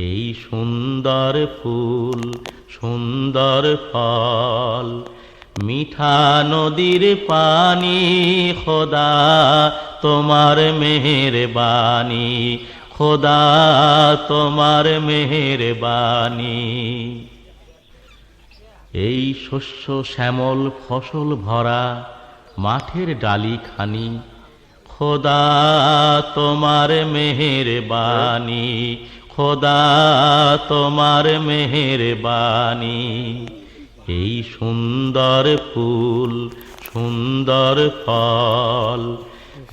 এই সুন্দর ফুল সুন্দর ফল, মিঠা নদীর পানি, খোদা তোমার মেহেরবানি, খোদা তোমার মেহেরবানি। এই শস্য শ্যামল ফসল ভরা মাঠের ডালিখানি, খোদা তোমার মেহেরবানি, খোদা তোমার মেহেরবানি। এই সুন্দর ফুল সুন্দর ফল,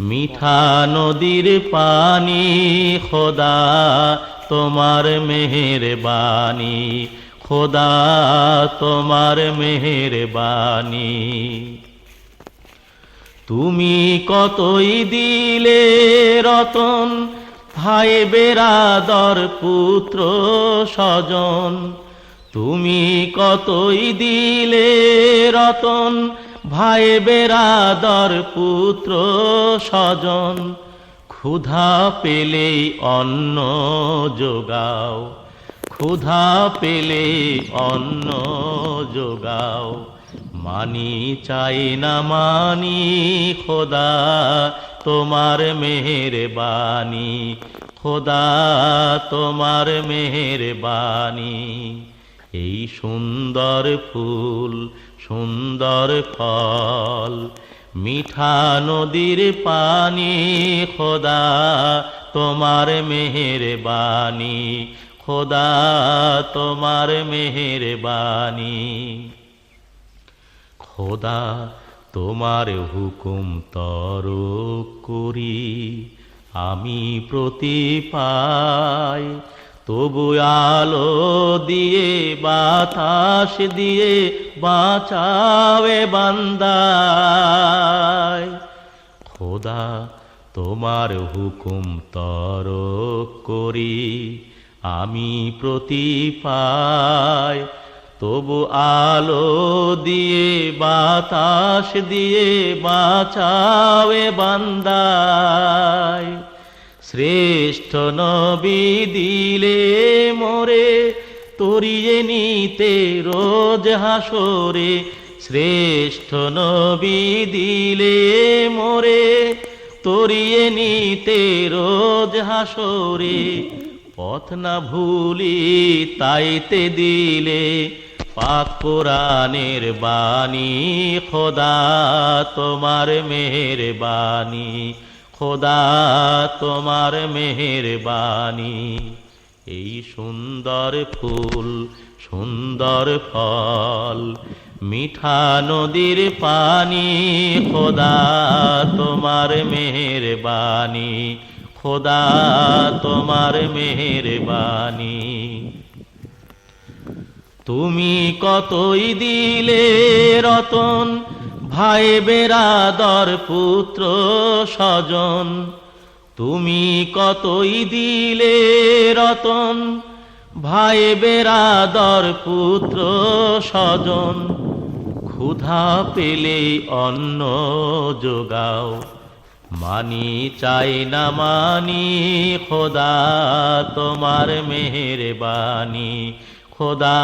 মিঠা নদীর পানি, খোদা তোমার মেহেরবানি, খোদা তোমার মেহেরবানি। তুমি কতই দিলে রতন, ভাই বেরাদর পুত্র স্বজন। তুমি কতই দিলে রতন, ভাই বেরাদর পুত্র স্বজন। ক্ষুধা পেলেই অন্ন যোগাও, ক্ষুধা পেলে অন্ন যোগাও। মানি চাই না মানি, খোদা তোমার মেহেরবানি, খোদা তোমার মেহেরবানি। এই সুন্দর ফুল সুন্দর ফল, মিঠা নদীর পানি, খোদা তোমার মেহেরবানি, খোদা তোমার মেহেরবানি। খোদা তোমার হুকুম তরক করি আমি প্রতি পাই, তবু আলো দিয়ে বাতাস দিয়ে বাঁচাবে বান্দায়। খোদা তোমার হুকুম তরক করি আমি প্রতি পাই, তবু আলো দিয়ে বাতাস দিয়ে বাঁচাবে বান্দায়। শ্রেষ্ঠ নবী দিলে মোরে তরিয়ে নিতে রোজ হাসরে, শ্রেষ্ঠ নবী দিলে মোরে তরিয়ে নিতে রোজ হাসরে। পথ না ভুলি তাইতে দিলে পাক কোরআনের বাণী, খোদা তোমার মেহেরবানি, খোদা তোমার মেহেরবানি। এই সুন্দর ফুল সুন্দর ফল, মিঠা নদীর পানি, খোদা তোমার মেহেরবানি, খোদা তোমার মেহেরবানি। তুমি কতই দিলে রতন, ভাই বেরাদর পুত্র স্বজন। তুমি কতই দিলে রতন, ভাই বেরাদর পুত্র স্বজন। ক্ষুধা পেলে অন্ন যোগাও, মানি চাই না মানি, খোদা তোমার মেহেরবানি, খোদা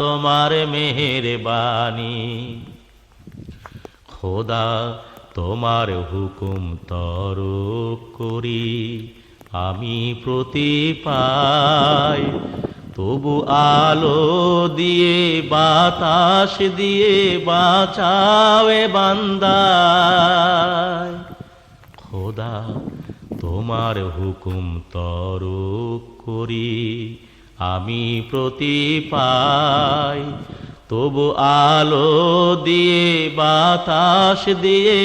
তোমার মেহেরবানি। খোদা তোমার হুকুম তরক করি আমি প্রতি পাই, তবু আলো দিয়ে বাতাস দিয়ে বাঁচাবে বান্দায়। খোদা তোমার হুকুম তরক করি আমি প্রতি পাই, তবু আলো দিয়ে বাতাস দিয়ে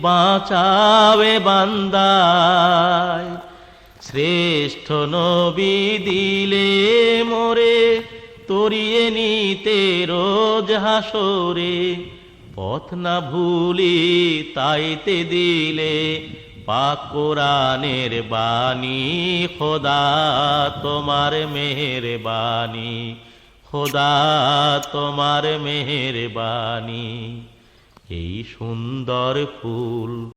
বাঁচাবে বান্দায়। শ্রেষ্ঠ নবী দিলে মোরে তরিয়ে নিতে রোজ হাসরে। পথ না ভুলি তাইতে দিলে পাক কোরআনের বাণী, খোদা তোমার মেহেরবানি, খোদা তোমার মেহেরবানি। এই সুন্দর ফুল